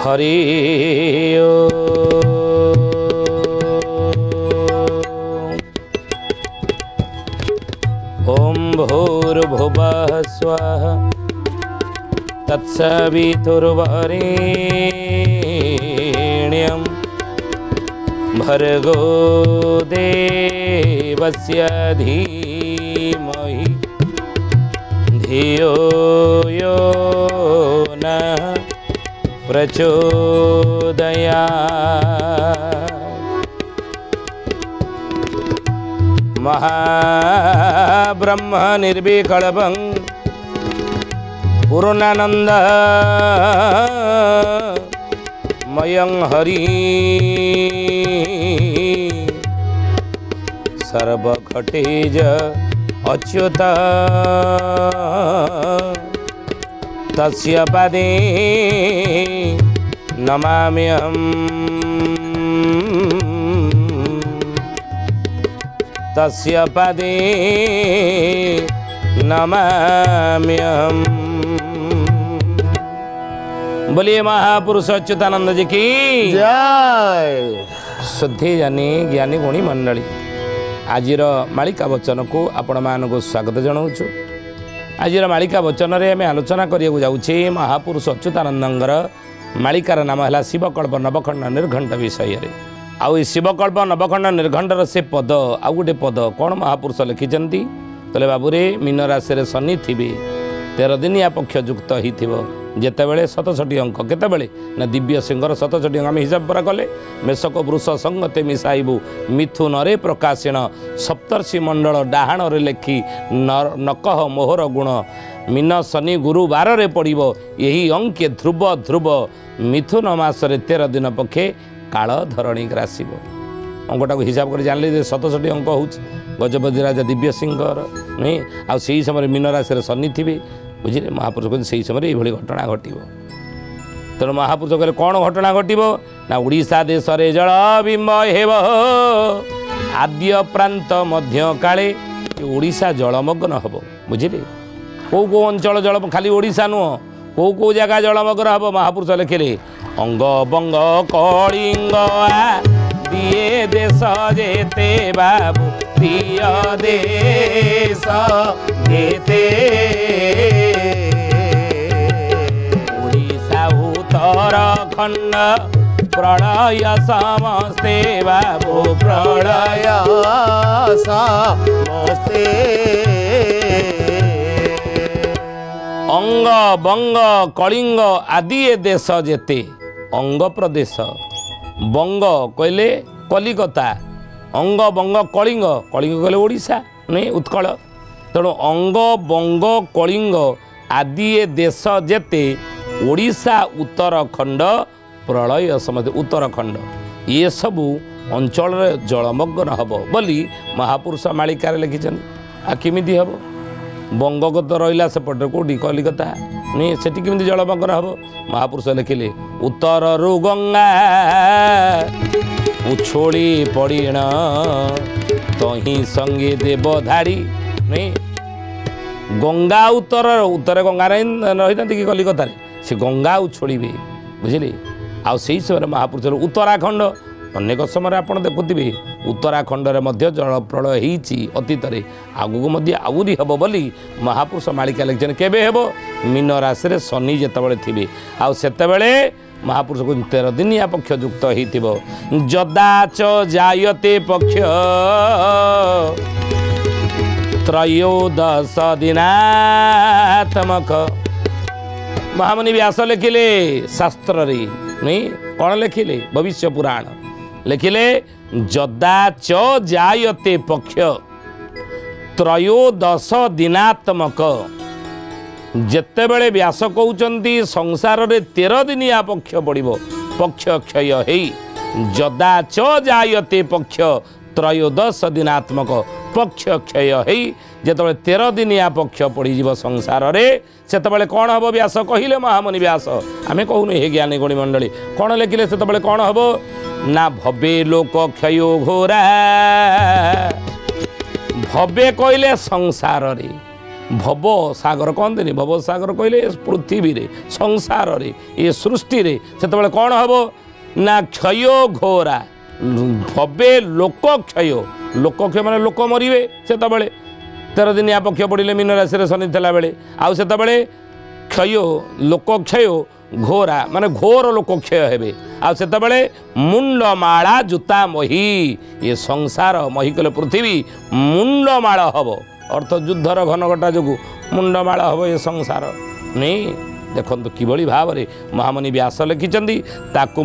हरि ओम भूर्भुवः स्वः तत्सवितुर्वरेण्यं भर्गो देवस्य धीमहि धियो यो नः प्रचोदयात्। महाब्रह्म निर्विकल्पं पूर्णानंद मयं हरि सर्वघटेज अच्युत तस्य पदे नमाम्यहम् तस्य पदे नमाम्यहम्। बोलिए महापुरुष अच्युतानंद जी की जय। शुद्धि जानी ज्ञानी गुणी मंडली आजिर मालिका वचन को आपण मानक स्वागत जनाऊँ। आजिर मालिका वचन रे आम आलोचना करिया जाऊँचे महापुरुष अच्युतानंदर मालिकार नाम है शिवकल्प नवखंड निर्घंट विषय रे। आउ शिवकल्प नवखंड निर्घंटर से पद आउ गोटे पद कौन महापुरुष लिखिंट तले बाबूरे मीन राशि शनि थे 13 दिनिया पक्ष युक्त हो जितेबले 67 अंक केतेबले ना दिव्य सिंहर 67 अंक आम हिसाब परा कले मेषक वृष संगते मिसाइबू मिथुन रे प्रकाशिण सप्तर्षि मंडल डाहाण रे लेखि नकह मोहर गुण मीन शनि गुरुवार रे पड़िबो यही अंके ध्रुव ध्रुव मिथुन मासरे 13 दिन पक्षे काल धरणी आसब अंकटा को हिसाब कर जानले 67 अंक हो गजपति राजा दिव्य सिंहर नहीं आ समय मीन राशि शनि थे बुझे महापुरुष कहते से समय ये घटना घटव तेणु महापुरुष कहले कौन घटना घटव ना उड़ीसा देश रे जल बिंब हेब आद्य प्रांत मध्य काले उड़ीसा जलमग्न हम बुझे कौ कौ अंचल जल खाली ओडिशा नुह कौ कौ जगह जलमग्न हम महापुरुष लिखिले अंग बंग कलिंग दिए देश जेते बाबू प्रिय देश जेते उड़ीसा उत्तराखंड प्रलय समस्ते बाबू प्रलय समस्ते अंग बंग कलिंग आदि ए देश जेते अंग प्रदेश बंग कहले कलिकता अंग बंग कलिंग कलिंग कहले ओडिशा नहीं उत्कल तेणु अंग बंग कलिंग आदि ए देश जेते ओडिशा उत्तराखंड प्रलय समस्ते उत्तराखंड ये सबू अंचल जलमग्न हम बोली महापुरुष मालिकार लिखिं आ किमिति हम बंगक तो रहा सेपटे कौटी कलिकता नहीं सेठी केमती जलमग्न हम महापुरुष लिखिले उत्तर रु गंगा उछोड़ी पड़ीण तही संगे देव धाड़ी नहीं गंगा उत्तर उत्तर गंगा रही था कि कलिकतार से गंगा उछोड़े बुझे आउ से समय महापुरुष उत्तराखंड अनेक समय आप देखुवे उत्तराखंड में जल प्रलय होती अतीत आगू आहरी हम बोली महापुरुष मालिका लिखिं केबे हेब मीन राशि शनि जितेबाला थे आतेबले महापुरुष को 13 दिनिया पक्ष युक्त हो जदा च जायते पक्ष त्रयोदश दिनात्मक महामुनि व्यास लिखिले शास्त्र रे नहीं कौन लिखिले भविष्य पुराण लिखिले जदा च जायते पक्ष त्रयोदश दिनात्मक जेतेबेले व्यास कहउचंती संसार रे 13 दिनिया पक्ष पड़िबो पक्ष क्षय हेई जदा च जायते पक्ष त्रयोदश दिनात्मक पक्ष क्षय हेई जेतेबेले 13 दिनिया पक्ष पड़ी जीव संसार रे सेतेबेले कौन हबो व्यास कहिले महामुनि व्यास आमे कहूनु हे ज्ञानी गुणी मंडली कौन लिखिले सेतेबेले कौन हबो ना भवे लोक क्षयो घोरा भवे कहले संसार रे भव सागर कहते भव सागर कहले पृथ्वी रे संसार रे ये सृष्टि रे सेतबेले कौन हम ना क्षय घोरा भवे लोक क्षय माने लोक मरिवे सेतबेले 13 दिनिया पक्ष पड़े मीन राशि शनि थिला बेले आउ सेतबेले क्षय लोक क्षय घोरा माने घोर लोक क्षय हेबे आउ सेतबेले मुंडमाला जुता मही ये संसार मही कले पृथ्वी मुंडमाला हबो अर्थ युद्धर घनघटा जो मुंडमाला हम ये संसार नहीं देखो किभली भाव में महामुनि व्यास लिखिं ताकू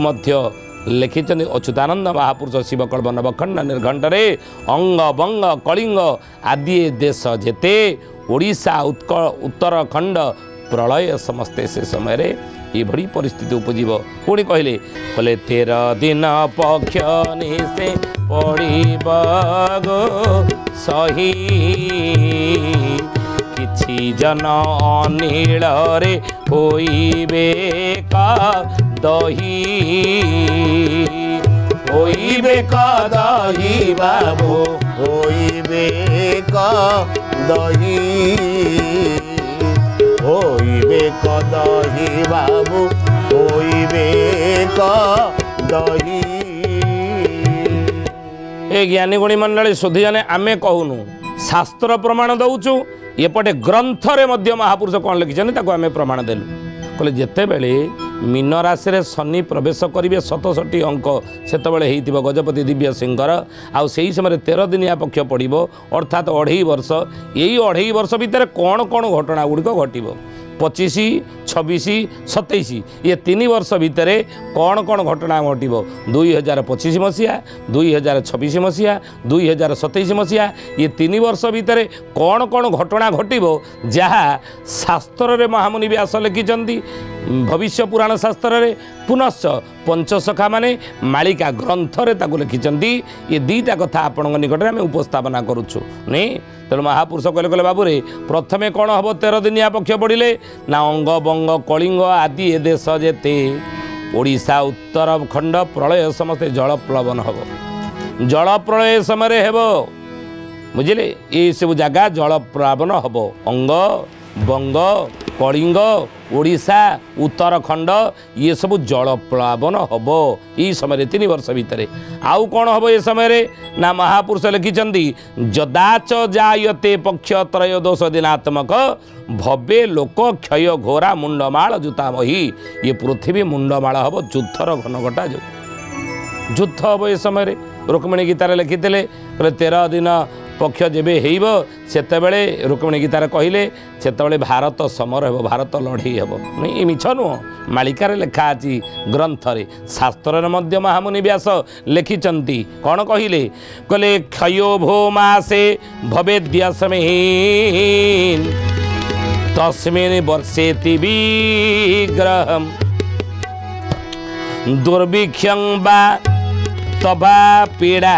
लिखिं अच्युतानंद महापुरुष शिवकल्प नवखंड निर्घंटे अंग बंग कलिंग आदि देश जेते ओडिशा उत्तराखंड प्रलय समस्ते से समय ये परिस्थिति उपजीव पुणी कहले 13 दिन पक्ष निशे पड़ो सही किछि जन अनिल रे होइबे का दही बाबू होइबे का दही बाबू होइबे का दही। ए ज्ञानी गुणी मंडली सुधी जाने आमे कहूनु शास्त्र प्रमाण दौचु एपटे ग्रंथरे मध्य महापुरुष कौन लिखिं ताको आमे प्रमाण देलु कहले जेते बेले मीन राशि रे शनि प्रवेश करेंगे 67 अंक सेतबेले हेइतिबो गजपति दिव्य सिंहर आउ सेही समय 13 दिनिया पक्ष पड़ो अर्थात 2.5 वर्ष यही 2.5 वर्ष भितर कौन कौन घटना गुड़िक घटो 25, 26, 27 ये 3 वर्ष भितर कौन कौन घटना घटो 2025 मसीहा 2026 मसीहा 2027 मसीहा ये 3 वर्ष भितर कौन कौन घटना घटो जहाँ शास्त्र रे महामुनि व्यास लिखिं भविष्य पुराण शास्त्र रे पुनश्च पंचसखा माने मालिका ग्रंथरे ताकू लिखिं ये दीटा कथा आपण निकट में उपस्थापना करुछु नहीं तेणु महापुरुष कहले कहले बाबू रे प्रथमे कौन हम 13 दिनिया पक्ष पड़े ना अंग बंग कलिंग आदि ए देश जेते ओडिशा उत्तराखंड प्रलय समस्ते जल प्लवन हम जल प्रलय समय हेब बुझिले ये सब जगह जल प्लावन हम अंग बंग कलिंग ओडिशा उत्तराखंड ये सब जल प्लावन हम ये समय 3 वर्ष भितर आउ कौन हम ये समय ना महापुरुष लिखिं जदाच जायते पक्ष त्रयोदश दिनात्मक भव्य लोक क्षय घोरा मुंडमाल जुतामही ये पृथ्वी मुंडमाल हम युद्धर घनघटा जो युद्ध हम ये समय रुक्मिणी गीतार लिखि 13 दिन पक्ष जेबे हेइब सेतेबेले रुक्मिणी गीतार कहले सेतेबेले भारत समर हेब भारत लड़ई हेब नहीं मिछ नुह मालिकार लेखा अछि ग्रंथरे शास्त्र मध्य महामुनि व्यास लिखिचंती कौन कहले कहले क्षयो भो मासे भवेद्यस्मिन् तस्मिन् वर्षेति विग्रहम् दुर्भिक्षं वा तवा पीड़ा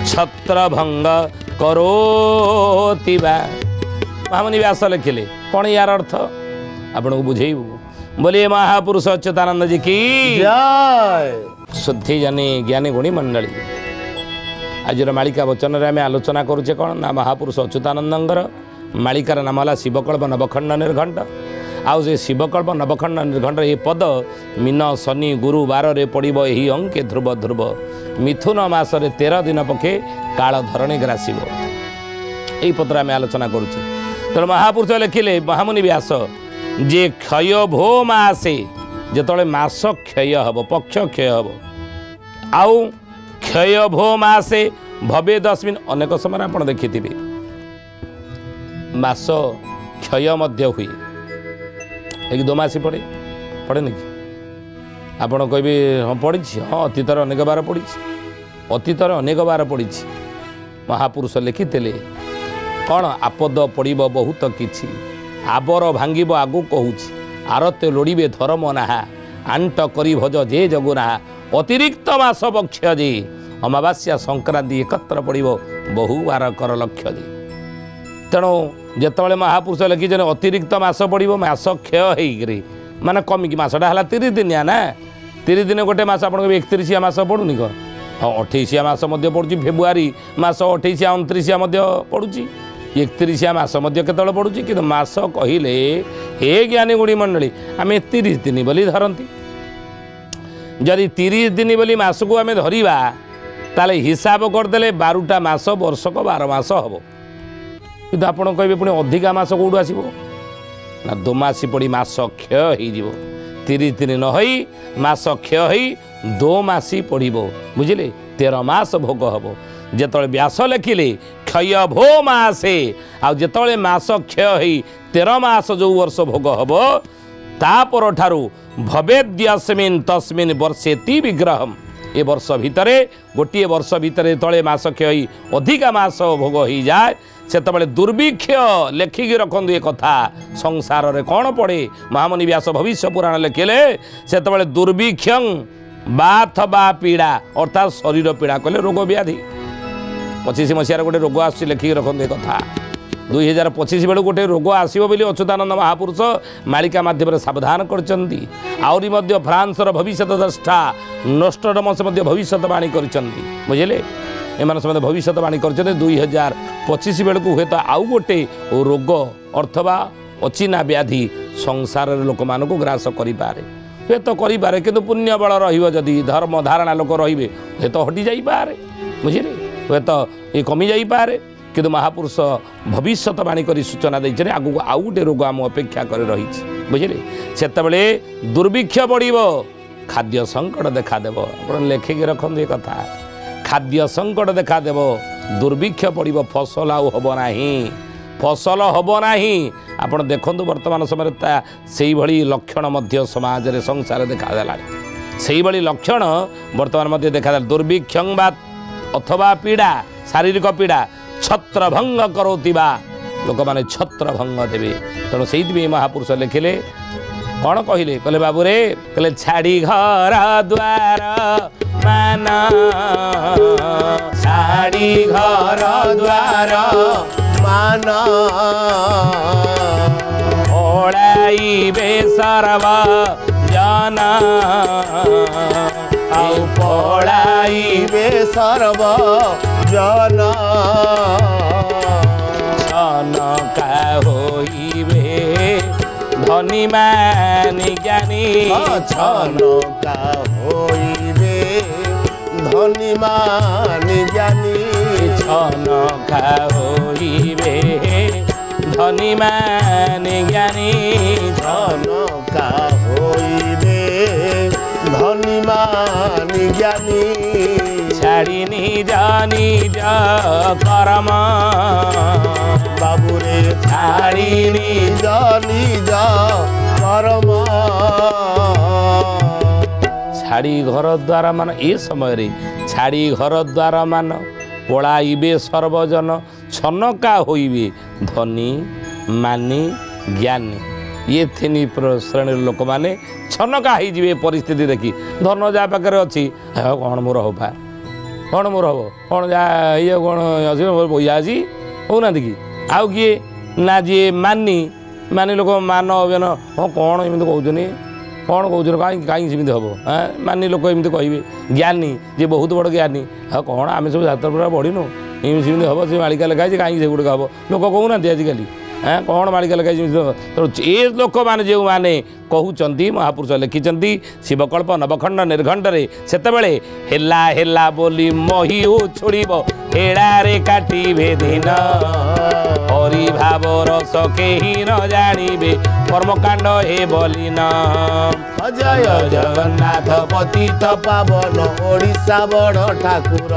छत्रभंग करोतिबा महामुनि व्यास लिखिले कौन यार अर्थ आपन को बुझेबू बोलिए महापुरुष अच्युतानंद जी की जय। शुद्धि जानी ज्ञानी गुणी मंडली आज मालिका वचन रे आमे आलोचना करुचे कौन ना महापुरुष अच्युतानंदर मालिकार नाम है शिवकल्प नवखंड निर्घंट आउ से शिवकल्प नवखंड निर्घंट ये पद मीन शनि गुरु बार रे पड़ो यही अंके ध्रुव ध्रुव मिथुन मासरे 13 दिन पक्षे काल धरणी ग्रासीब यही पत्र आम आलोचना करुचे तेणु महापुरुष लिखिले महामुनि व्यास जे क्षय भो मासे जिते मास क्षय हम पक्ष क्षय हम आउ क्षय भो मासे भव्य दस्मिन अनेक समय आप देखि मास क्षय मध्य हुए एक 2 मासी पड़े पड़ेनि कि आपड़ कहे हाँ पढ़ी हाँ अतीतर अनेक बार पढ़ी अतीतर अनेक बार पढ़ी महापुरुष लिखिते कौन आपद पड़ब बहुत किछि आबर भांगिब आगु कहूँ आरते लोड़े धर्म नाहा आंट करी भज जे जगुनाहा अतिरिक्त मास बक्ष जे अमावास्या संक्रांति एकत्र पड़ब बहु बार कर लक्ष्य जे तेणु जिते महापुरुष लिखिं अतिरिक्त मास पड़ो मास क्षय होकर माने कमिकी मासटा है 30 दिनिया ना 30 दिन गोटे मास आप 31 मास पड़ूनी कौन हाँ 28 मास पड़ुची फेब्रुआरी मास 28 29 पड़ुची 31 ମାସ ମଧ୍ୟ କେତେବେଳେ ପଡ଼ୁଛି କିନ୍ତୁ ମାସ କହିଲେ ହେ ଜ୍ଞାନୀ ଗୁଣୀ ମଣ୍ଡଳୀ ଆମେ 30 ଦିନ ବୋଲି ଧରନ୍ତି। ଯଦି 30 ଦିନ ବୋଲି ମାସକୁ ଆମେ ଧରିବା ତାହେଲେ ହିସାବ କରିଦେଲେ 12ଟା ମାସ ବର୍ଷକ 12 ମାସ ହେବ। କିନ୍ତୁ ଆପଣ କହିବେ ପୁଣି ଅଧିକା ମାସ କେଉଁଠୁ ଆସିବ ନା ଦୋମାସୀ ପଡ଼ି ମାସ କ୍ଷୟ ହେଇଯିବ। 30 ଦିନ ନ ହୋଇ ମାସ କ୍ଷୟ ହୋଇ ଦୋମାସୀ ପଡ଼ିବ ବୁଝିଲେ 13 ମାସ ଭୋଗ ହେବ। ଯେତେବେଳେ ବ୍ୟାସ ଲେଖିଲେ କ୍ଷୟ ଭୋ ମାସେ ଆଉ ଯେତେବେଳେ ମାସ କ୍ଷୟ ହୋଇ 13 ମାସ ଯେଉଁ ବର୍ଷ ଭୋଗ ହେବ ତା ପରଠାରୁ ଭବେଦ୍ୟସ୍ମିନ୍ ତସ୍ମିନ୍ ବର୍ଷେତି ବିଗ୍ରହମ୍ ଏ ବର୍ଷ ଭିତରେ ଗୋଟିଏ ବର୍ଷ ଭିତରେ ଯେତେବେଳେ ମାସ କ୍ଷୟ ହୋଇ ଅଧିକା ମାସ ଭୋଗ ହୋଇଯାଏ ସେତେବେଳେ ଦୁର୍ଭିକ୍ଷ ଲେଖିକି ରଖନ୍ତୁ ଏ କଥା ସଂସାରରେ କ'ଣ ପଡ଼େ ମହାମୁନି ବ୍ୟାସ ଭବିଷ୍ୟ ପୁରାଣ ଲେଖିଲେ ସେତେବେଳେ ଦୁର୍ଭିକ୍ଷଂ ବାଥ ବା ପୀଡ଼ା ଅର୍ଥାତ୍ ଶରୀର ପୀଡ଼ା କହିଲେ ରୋଗ ବ୍ୟାଧି 25 ମସିହାରେ ଗୋଟେ ରୋଗ ଆସୁଛି ଲେଖିକି ରଖନ୍ତୁ ଏ କଥା 2025 ବେଳକୁ ଗୋଟେ ରୋଗ ଆସିବ ବୋଲି ଅଚ୍ୟୁତାନନ୍ଦ ମହାପୁରୁଷ ମାଳିକା ମାଧ୍ୟମରେ ସାବଧାନ କରିଛନ୍ତି। ଆହୁରି ମଧ୍ୟ ଫ୍ରାନ୍ସର ଭବିଷ୍ୟତ ଦ୍ରଷ୍ଟା ନୋଷ୍ଟ୍ରାଡାମସ୍ ମଧ୍ୟ ଭବିଷ୍ୟତବାଣୀ କରିଛନ୍ତି ବୁଝିଲେ ଏମାନେ ସମସ୍ତେ ଭବିଷ୍ୟତବାଣୀ କରିଛନ୍ତି 2025 ବେଳକୁ ହୁଏତ ଆଉ ଗୋଟେ ରୋଗ ଅଥବା ଅଚିହ୍ନା ବ୍ୟାଧି ସଂସାରରେ ଲୋକମାନଙ୍କୁ ଗ୍ରାସ କରିପାରେ ହୁଏତ କରିପାରେ କିନ୍ତୁ ପୁଣ୍ୟ ବଳ ରହିବ ଯଦି ଧର୍ମ ଧାରଣା ଲୋକ ରହିବେ ହୁଏତ ହଟିଯାଇପାରେ ବୁଝିଲେ ହୁଏତ ଏ କମିଯାଇପାରେ କିନ୍ତୁ ମହାପୁରୁଷ ଭବିଷ୍ୟତବାଣୀ କରି ସୂଚନା ଦେଇଛନ୍ତି ଆଗକୁ ଆଉ ଗୋଟେ ରୋଗ ଆମ ଅପେକ୍ଷା କରି ରହିଛି ବୁଝିଲେ ସେତେବେଳେ ଦୁର୍ଭିକ୍ଷ ବଢ଼ିବ ଖାଦ୍ୟ ସଙ୍କଟ ଦେଖାଦେବ ଆପଣ ଲେଖିକି ରଖନ୍ତୁ ଏ କଥା ଖାଦ୍ୟ ସଙ୍କଟ ଦେଖାଦେବ ଦୁର୍ଭିକ୍ଷ ପଡ଼ିବ ଫସଲ ଆଉ ହେବ ନାହିଁ ଫସଲ ହେବ ନାହିଁ ଆପଣ ଦେଖନ୍ତୁ ବର୍ତ୍ତମାନ ସମୟରେ ତା ସେଇଭଳି ଲକ୍ଷଣ ମଧ୍ୟ ସମାଜରେ ସଂସାରରେ ଦେଖାଦେଲାଣି ସେଇଭଳି ଲକ୍ଷଣ ବର୍ତ୍ତମାନ ମଧ୍ୟ ଦେଖାଦେଲା ଦୁର୍ଭିକ୍ଷଂ ବା ଅଥବା ପୀଡ଼ା ଶାରୀରିକ ପୀଡ଼ା ଛତ୍ରଭଙ୍ଗ କରୁଥିବା ଲୋକମାନେ ଛତ୍ରଭଙ୍ଗ ଦେବେ ତେଣୁ ସେଇଥିପାଇଁ ମହାପୁରୁଷ ଲେଖିଲେ କ'ଣ କହିଲେ କହିଲେ ବାବୁରେ କହିଲେ ଛାଡ଼ି ଘର ଦ୍ୱାର ମାନ ଛାଡ଼ି ଘର ଦ୍ୱାର ମାନ ଓଳାଇବେ ସର୍ବ ଜନ ଆଉ ପଳାଇବେ ସର୍ବ ଜନ ଛନକା ହୋଇବେ ଧନୀ ମାନି ଜ୍ଞାନୀ ଛନକା ହୋଇବେ ଧନୀ ମାନି ଜ୍ଞାନୀ ଛନକା ହୋଇବେ ଧନୀ ମାନି ଜ୍ଞାନୀ ଛନକା ହୋଇବେ ଧନୀ ମାନି ଜ୍ଞାନୀ ଛାଡ଼ି ନିଜ ନିଜ କର୍ମ ବାବୁରେ ଛାଡ଼ି ନିଜ ନିଜ କର୍ମ ଛାଡ଼ି ଘର ଦ୍ୱାର ମାନ ଏ ସମୟରେ ଛାଡ଼ି ଘର ଦ୍ୱାର ମାନ ପଳାଇବେ ସର୍ବଜନ ଛନକା ହୋଇବେ ଧନୀ ମାନି ଜ୍ଞାନୀ ଇଏ ତିନି ଶ୍ରେଣୀର ଲୋକମାନେ ଛନକା ହେଇଯିବେ ପରିସ୍ଥିତି ଦେଖି ଧନ ଯାହା ପାଖରେ ଅଛି କ'ଣ ମୋର ହବା କ'ଣ ମୋର ହବ କ'ଣ ଯାହା ଇଏ କ'ଣ ଅଛି ମୋର ପଇସା ଅଛି କହୁନାହାନ୍ତି କି ଆଉ କିଏ ନା ଯିଏ ମାନି ଲୋକ ମାନ ଅଭିମାନ ହଁ କ'ଣ ଏମିତି କହୁଛନ୍ତି କ'ଣ କହୁଛନ୍ତି କାହିଁକି ସେମିତି ହେବ ମାନି ଲୋକ ଏମିତି କହିବେ ଜ୍ଞାନୀ ଯିଏ ବହୁତ ବଡ଼ ଜ୍ଞାନୀ ଆଉ କ'ଣ ଆମେ ସବୁ ଯାତ୍ରା ପୁରା ବଢ଼ିନୁ ଏମିତି ସେମିତି ହେବ ସେ ମାଳିକା ଲେଖା ହେଇଛି କାହିଁକି ସେଗୁଡ଼ିକ ହେବ ଲୋକ କହୁନାହାନ୍ତି ଆଜିକାଲି କ'ଣ ମାଳିକା ଲେଖା ହେଇଛି ତେଣୁ ଏ ଲୋକମାନେ ଯେଉଁମାନେ କହୁଛନ୍ତି ମହାପୁରୁଷ ଲେଖିଛନ୍ତି ଶିବକଳ୍ପ ନବଖଣ୍ଡ ନିର୍ଘଣ୍ଟରେ ସେତେବେଳେ ହେଲା ହେଲା ବୋଲି ମହି ଉଛୁଳିବ ହେଳାରେ କାଟିବେ ଦିନ ହରି ଭାବ ରସ କେହି ନ ଜାଣିବେ କର୍ମକାଣ୍ଡ ହେ ବଲିନ ଜୟ ଜଗନ୍ନାଥ ପତିତ ପାବନ ଓଡ଼ିଶା ବଡ଼ ଠାକୁର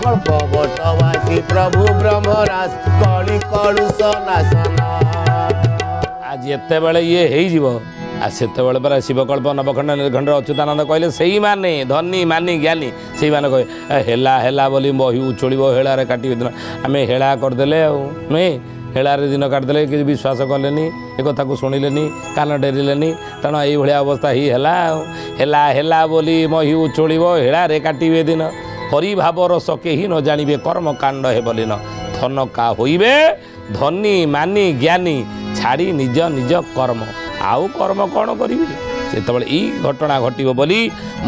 କଳ୍ପବଟବାସୀ ପ୍ରଭୁ ବ୍ରହ୍ମରାଜ କଳି କଳୁଷ ନାଶନ ଆଜି ଏତେବେଳେ ଇଏ ହେଇଯିବ ଆଉ ସେତେବେଳେ ପରା ଶିବକଳ୍ପ ନବଖଣ୍ଡ ନିର୍ଘଣ୍ଟ ଅଚ୍ୟୁତାନନ୍ଦ କହିଲେ ସେଇମାନେ ଧନୀ ମାନି ଜ୍ଞାନୀ ସେଇମାନେ କହେ ହେଲା ହେଲା ବୋଲି ବହି ଉଛୁଳିବ ହେଳାରେ କାଟିବେ ଦିନ ଆମେ ହେଳା କରିଦେଲେ ଆଉ ନୁହେଁ ହେଳାରେ ଦିନ କାଟିଦେଲେ କିଛି ବିଶ୍ୱାସ କଲେନି ଏ କଥାକୁ ଶୁଣିଲେନି କାନ ଡେରିଲେନି ତେଣୁ ଏଇଭଳିଆ ଅବସ୍ଥା ହିଁ ହେଲା ଆଉ ହେଲା ହେଲା ବୋଲି ମହି ଉଛୁଳିବ ହେଳାରେ କାଟିବେ ଦିନ ହରି ଭାବ ରସ କେହି ନ ଜାଣିବେ କର୍ମକାଣ୍ଡ ହେବ ଲିନ ଥନକା ହୋଇବେ ଧନୀ ମାନି ଜ୍ଞାନୀ ଛାଡ଼ି ନିଜ ନିଜ କର୍ମ ଆଉ କର୍ମ କ'ଣ କରିବେ ସେତେବେଳେ ଏଇ ଘଟଣା ଘଟିବ ବୋଲି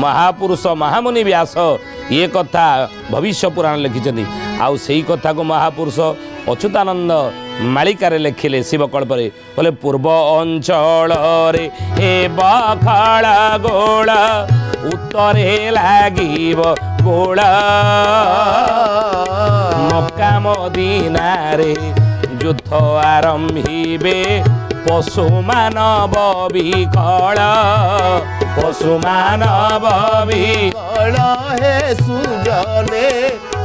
ମହାପୁରୁଷ ମହାମୁନି ବ୍ୟାସ ଏ କଥା ଭବିଷ୍ୟ ପୁରାଣ ଲେଖିଛନ୍ତି ଆଉ ସେଇ କଥାକୁ ମହାପୁରୁଷ ଅଚ୍ୟୁତାନନ୍ଦ ମାଳିକାରେ ଲେଖିଲେ ଶିବକଳ୍ପରେ ବୋଲେ ପୂର୍ବ ଅଞ୍ଚଳରେ ହେବ ଖଳ ଗୋଳ ଉତ୍ତରେ ଲାଗିବ ଗୋଳ ମକ୍କା ମଦିନାରେ ଯୁଦ୍ଧ ଆରମ୍ଭିବେ ପଶୁମାନବ ବିକଳ ପଶୁମାନବ ବିକଳ ହେ ସୁଜନେ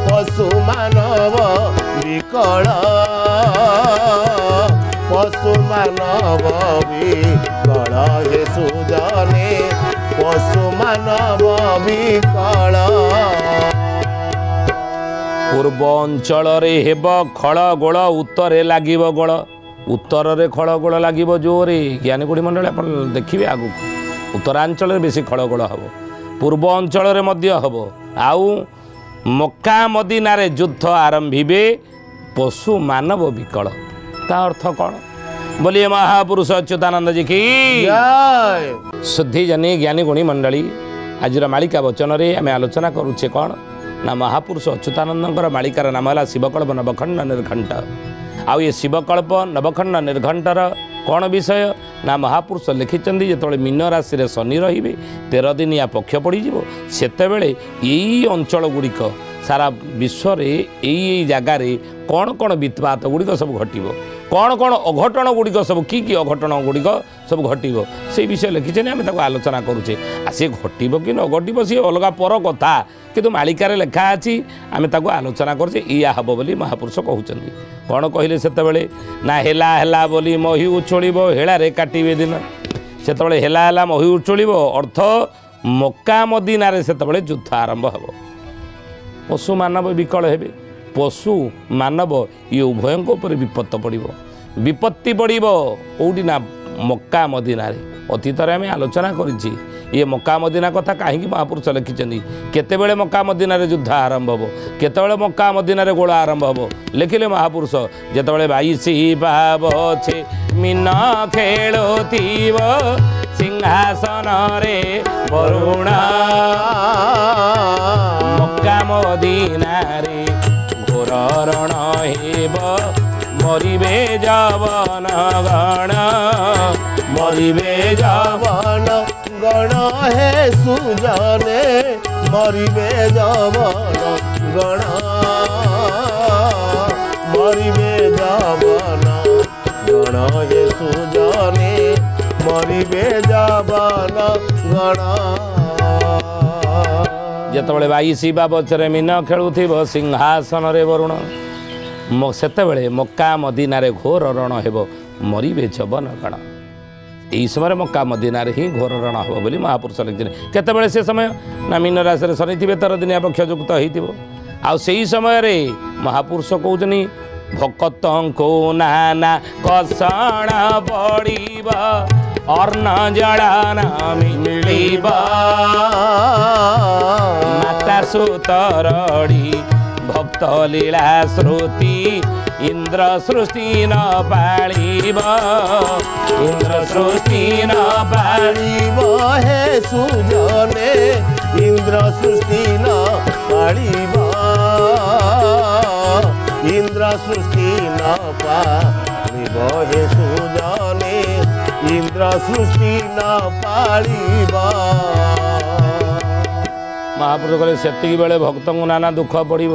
ପଶୁ ମାନବ ବିକଳ ପଶୁ ମାନବ ବିକଳ ହେ ସୁଜନେ ପଶୁ ମାନବ ବିକଳ ପୂର୍ବ ଅଞ୍ଚଳରେ ହେବ ଖଳ ଗୋଳ ଉତ୍ତରରେ ଲାଗିବ ଗୋଳ ଉତ୍ତରରେ ଖଳ ଗୋଳ ଲାଗିବ ଜୋରେ ଜ୍ଞାନୀ ଗୁଡ଼ି ମଣ୍ଡଳୀ ଆପଣ ଦେଖିବେ ଆଗକୁ ଉତ୍ତରାଞ୍ଚଳରେ ବେଶୀ ଖଳ ଗୋଳ ହେବ ପୂର୍ବ ଅଞ୍ଚଳରେ ମଧ୍ୟ ହେବ ଆଉ ମକ୍କା ମଦିନାରେ ଯୁଦ୍ଧ ଆରମ୍ଭିବେ ପଶୁ ମାନବ ବିକଳ ତା ଅର୍ଥ କ'ଣ ବୋଲିଏ ମହାପୁରୁଷ ଅଚ୍ୟୁତାନନ୍ଦଜୀ କି ଶୁଦ୍ଧିଜନୀ ଜ୍ଞାନୀ ଗୁଣୀ ମଣ୍ଡଳୀ ଆଜିର ମାଳିକା ବଚନରେ ଆମେ ଆଲୋଚନା କରୁଛେ କ'ଣ ନା ମହାପୁରୁଷ ଅଚ୍ୟୁତାନନ୍ଦଙ୍କର ମାଳିକାର ନାମ ହେଲା ଶିବକଳ୍ପ ନବଖଣ୍ଡ ନିର୍ଘଣ୍ଟ ଆଉ ଏ ଶିବକଳ୍ପ ନବଖଣ୍ଡ ନିର୍ଘଣ୍ଟର କ'ଣ ବିଷୟ ନା ମହାପୁରୁଷ ଲେଖିଛନ୍ତି ଯେତେବେଳେ ମୀନ ରାଶିରେ ଶନି ରହିବେ 13 ଦିନିଆ ପକ୍ଷ ପଡ଼ିଯିବ ସେତେବେଳେ ଏଇ ଅଞ୍ଚଳ ଗୁଡ଼ିକ ସାରା ବିଶ୍ୱରେ ଏଇ ଜାଗାରେ କ'ଣ କ'ଣ ବିତ୍ପାତ ଗୁଡ଼ିକ ସବୁ ଘଟିବ କ'ଣ କ'ଣ ଅଘଟଣ ଗୁଡ଼ିକ ସବୁ କି ଅଘଟଣ ଗୁଡ଼ିକ ସବୁ ଘଟିବ ସେଇ ବିଷୟ ଲେଖିଛନ୍ତି ଆମେ ତାକୁ ଆଲୋଚନା କରୁଛେ ଆଉ ସେ ଘଟିବ କି ନ ଘଟିବ ସିଏ ଅଲଗା ପର କଥା କିନ୍ତୁ ମାଳିକାରେ ଲେଖା ଅଛି ଆମେ ତାକୁ ଆଲୋଚନା କରୁଛେ ଇୟା ହେବ ବୋଲି ମହାପୁରୁଷ କହୁଛନ୍ତି କ'ଣ କହିଲେ ସେତେବେଳେ ନା ହେଲା ହେଲା ବୋଲି ମହି ଉଛୁଳିବ ହେଳାରେ କାଟିବେ ଦିନ ସେତେବେଳେ ହେଲା ହେଲା ମହି ଉଛୁଳିବ ଅର୍ଥ ମକ୍କା ମଦିନାରେ ସେତେବେଳେ ଯୁଦ୍ଧ ଆରମ୍ଭ ହେବ ପଶୁ ମାନବ ବିକଳ ହେବେ ପଶୁ ମାନବ ଇଏ ଉଭୟଙ୍କ ଉପରେ ବିପତ୍ତି ପଡ଼ିବ କେଉଁଠି ନା ମକ୍କା ମଦିନାରେ ଅତୀତରେ ଆମେ ଆଲୋଚନା କରିଛି ଇଏ ମକ୍କା ମଦିନା କଥା କାହିଁକି ମହାପୁରୁଷ ଲେଖିଛନ୍ତି କେତେବେଳେ ମକ୍କା ମଦିନାରେ ଯୁଦ୍ଧ ଆରମ୍ଭ ହେବ କେତେବେଳେ ମକ୍କା ମଦିନାରେ ଗୋଳ ଆରମ୍ଭ ହେବ ଲେଖିଲେ ମହାପୁରୁଷ ଯେତେବେଳେ 22 ପାହାଚ ଅଛି ମୀନ ଖେଳୁଥିବ ସିଂହାସନରେ ବରୁଣ ମକ୍କା ମଦିନାରେ ଘୋର ରଣ ହେବ ମରିବେ ଯବନ ଗଣ ମରିବେ ଯବନ ଗଣ ହେ ସୁଜନେ ମରିବେ ଯବନ ଗଣ ମରିବେ ଯବନ ଗଣ ହେ ସୁଜନେ ମରିବେ ଯବନ ଗଣ ଯେତେବେଳେ 22 ପାହାଚରେ ମୀନ ଖେଳୁଥିବ ସିଂହାସନରେ ବରୁଣ ସେତେବେଳେ ମକ୍କା ମଦିନାରେ ଘୋର ରଣ ହେବ ମରିବେ ଯବନ ଗଣ ଏହି ସମୟରେ ମକ୍କା ମଦିନାରେ ହିଁ ଘୋର ରଣ ହେବ ବୋଲି ମହାପୁରୁଷ ଲେଖିଛନ୍ତି କେତେବେଳେ ସେ ସମୟ ନା ମୀନ ରାଶିରେ ଶନି ଥିବେ 13 ଦିନିଆ ପକ୍ଷ ଯୁକ୍ତ ହେଇଥିବ ଆଉ ସେହି ସମୟରେ ମହାପୁରୁଷ କହୁଛନ୍ତି ଭକତଙ୍କୁ ନାନା କଷଣ ପଡ଼ିବ ଅର୍ଣ୍ଣ ଜଳନ ମିଳିବ ମାତା ସୁତରଡ଼ି ଭକ୍ତ ଲୀଳା ଶ୍ରୁତି ଇନ୍ଦ୍ର ସୃଷ୍ଟି ନ ପାଳିବ ଇନ୍ଦ୍ର ସୃଷ୍ଟି ନ ପାଳିବ ହେ ସୁଜନେ ଇନ୍ଦ୍ର ସୃଷ୍ଟି ନ ପାଳିବ ଇନ୍ଦ୍ର ସୃଷ୍ଟି ନ ପାଳିବ ହେ ସୁଜନେ ଇନ୍ଦ୍ର ସୃଷ୍ଟି ନ ପାଳିବ ମହାପୁରୁଷ କହିଲେ ସେତିକି ବେଳେ ଭକ୍ତଙ୍କୁ ନାନା ଦୁଃଖ ପଡ଼ିବ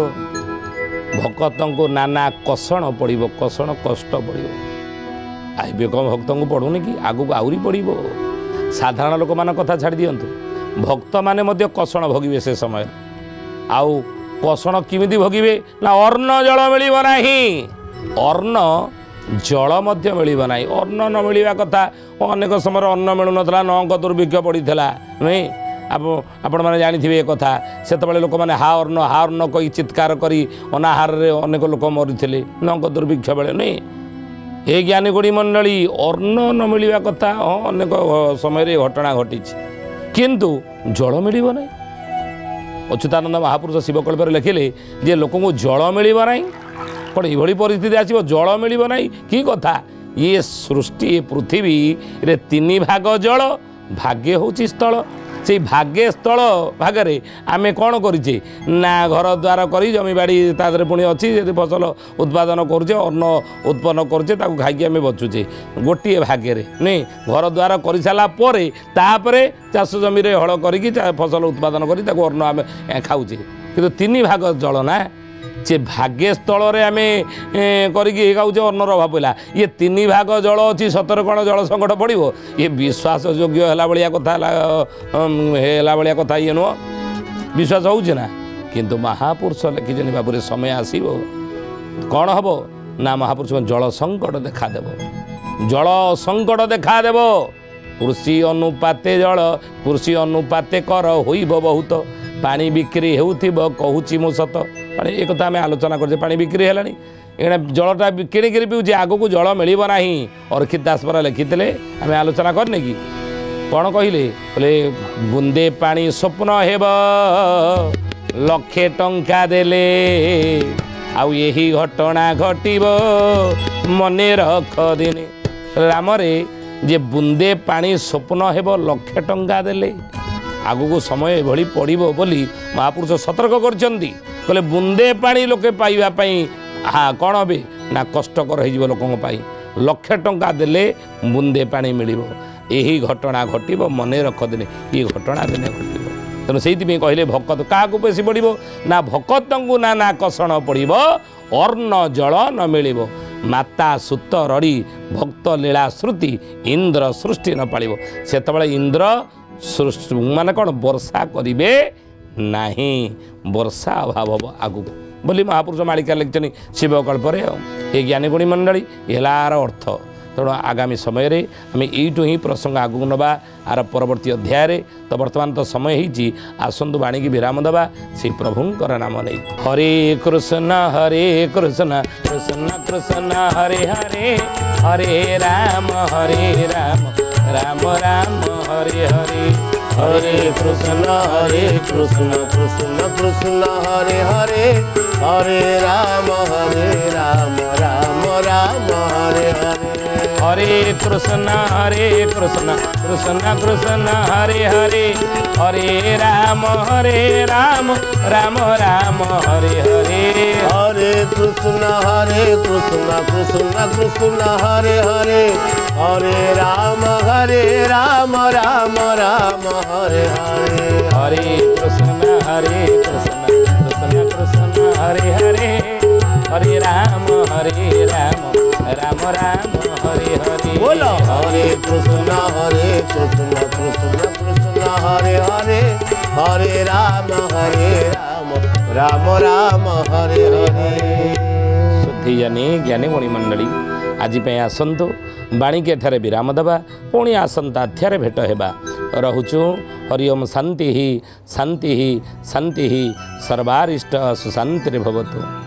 ଭକ୍ତଙ୍କୁ ନାନା କଷଣ ପଡ଼ିବ କଷଣ କଷ୍ଟ ପଡ଼ିବ ଏବେ କ'ଣ ଭକ୍ତଙ୍କୁ ପଡ଼ୁନି କି ଆଗକୁ ଆହୁରି ପଡ଼ିବ ସାଧାରଣ ଲୋକମାନଙ୍କ କଥା ଛାଡ଼ି ଦିଅନ୍ତୁ ଭକ୍ତମାନେ ମଧ୍ୟ କଷଣ ଭୋଗିବେ ସେ ସମୟରେ ଆଉ କଷଣ କେମିତି ଭୋଗିବେ ନା ଅନ୍ନ ଜଳ ମିଳିବ ନାହିଁ ଅନ୍ନ ଜଳ ମଧ୍ୟ ମିଳିବ ନାହିଁ ଅନ୍ନ ନ ମିଳିବା କଥା ଅନେକ ସମୟରେ ଅନ୍ନ ମିଳୁନଥିଲା ନଅଙ୍କ ଦୁର୍ଭିକ୍ଷ ପଡ଼ିଥିଲା ନୁହେଁ ଆପଣମାନେ ଜାଣିଥିବେ ଏ କଥା ସେତେବେଳେ ଲୋକମାନେ ହା ଅନ୍ନ କହି ଚିତ୍କାର କରି ଅନାହାରରେ ଅନେକ ଲୋକ ମରିଥିଲେ ନଅଙ୍କ ଦୁର୍ଭିକ୍ଷ ବେଳେ ନୁହେଁ ଏ ଜ୍ଞାନୀ ଗୁଡ଼ି ମଣ୍ଡଳୀ ଅନ୍ନ ନ ମିଳିବା କଥା ଅନେକ ସମୟରେ ଘଟଣା ଘଟିଛି କିନ୍ତୁ ଜଳ ମିଳିବ ନାହିଁ ଅଚ୍ୟୁତାନନ୍ଦ ମହାପୁରୁଷ ଶିବକଳ୍ପରେ ଲେଖିଲେ ଯେ ଲୋକଙ୍କୁ ଜଳ ମିଳିବ ନାହିଁ କ'ଣ ଏଭଳି ପରିସ୍ଥିତି ଆସିବ ଜଳ ମିଳିବ ନାହିଁ କି କଥା ଇଏ ସୃଷ୍ଟି ଏ ପୃଥିବୀରେ 3 ଭାଗ ଜଳ ଭାଗ୍ୟ ହେଉଛି ସ୍ଥଳ से भाग्य स्थल भागरे आम कौन करें ना घर द्वार कर जमीबाड़ी तादे पुणी अच्छी यदि फसल उत्पादन करुचे अन्न उत्पन्न करुचे खाई आम बचुचे गोटे भाग्य नहीं घर द्वार कर सारापर चाष जमी हल करी फसल उत्पादन कर अन्न आम खाऊे कि तीन भाग जल ना से भाग्य स्थल आम करके अन्नर अभाव पड़ा ये तीन भाग जल अच्छी सतर कौन जल संकट पड़ो ये विश्वास योग्य है भाया कथा ये नुह विश्वास होना किंतु महापुरुष लिखिं बाबू समय आसो कौन हम ना महापुरुष जल संकट देखादेव जल संकट देखादेव कृषि अनुपाते जल कृषि अनुपाते कर होइब बहुत पानी बिक्री होउथिब कहूची मु सत माने एक कथा आम आलोचना करछे पानी बिक्री हेलानी एणे जलटा किणिक पिऊे आगक जल मिलिब नाही अर्खित दास पर लिखिते आम आलोचना करने कि कौन कहले बोले बुंदे पानी स्वप्न हेब लक्षे टंका देले आउ यही घटना घटिब मने रख दिने राम रे जे बुंदे पानी स्वप्न हेब लक्षे टंका देले आगक समय एभली पड़ो बोली महापुरुष सतर्क करछंती कहले बुंदे पानी लोके पाइबापी हाँ कौन हे ना कष्टकर हो लोक लक्षे टंका देले बुंदे पानी मिलिब यही घटना घटिब मने रख दिने ये घटना दिने घटिब तेणु से कहले भकत क्या पेशी पड़ो ना भकत को ना कषण पड़ो अर्ण जल न मिलिब माता सुत रड़ी भक्त लीला श्रुति इंद्र सृष्टि न पालिब से इंद्र सृष्टि मान कौन वर्षा करेंगे नहीं वर्षा अभाव हम आगू बोली महापुरुष मालिका लिखिं शिवकल्पे ये ज्ञानी गुणी मंडली यार अर्थ तेणु आगामी समय आम यू ही प्रसंग आगू नवा आर परवर्ती अध्याय तो बर्तमान तो समय होती आसतु बाणी की विराम देवा से प्रभुंकर नाम नहीं हरे कृष्ण कृष्ण कृष्ण हरे हरे हरे राम राम राम हरे हरे हरे कृष्ण कृष्ण कृष्ण हरे हरे हरे राम राम राम हरे हरे हरे कृष्ण कृष्ण कृष्ण हरे हरे हरे राम राम राम हरे हरे हरे कृष्ण कृष्ण कृष्ण हरे हरे हरे राम राम राम हरे हरे हरे कृष्ण कृष्ण कृष्ण हरे हरे हरे राम राम राम हरे हरे बोलो हरे कृष्ण कृष्ण कृष्ण हरे हरे हरे राम राम हरे हरे शुद्धि ज्ञानी गुणी मंडली आज आसतु बाणी के ठारे विराम देवा पुणी आसंता अध्याय भेट होगा रहुचु हरिओम शांति शांति शांति सर्वारिष्ट सुशांति भवतु।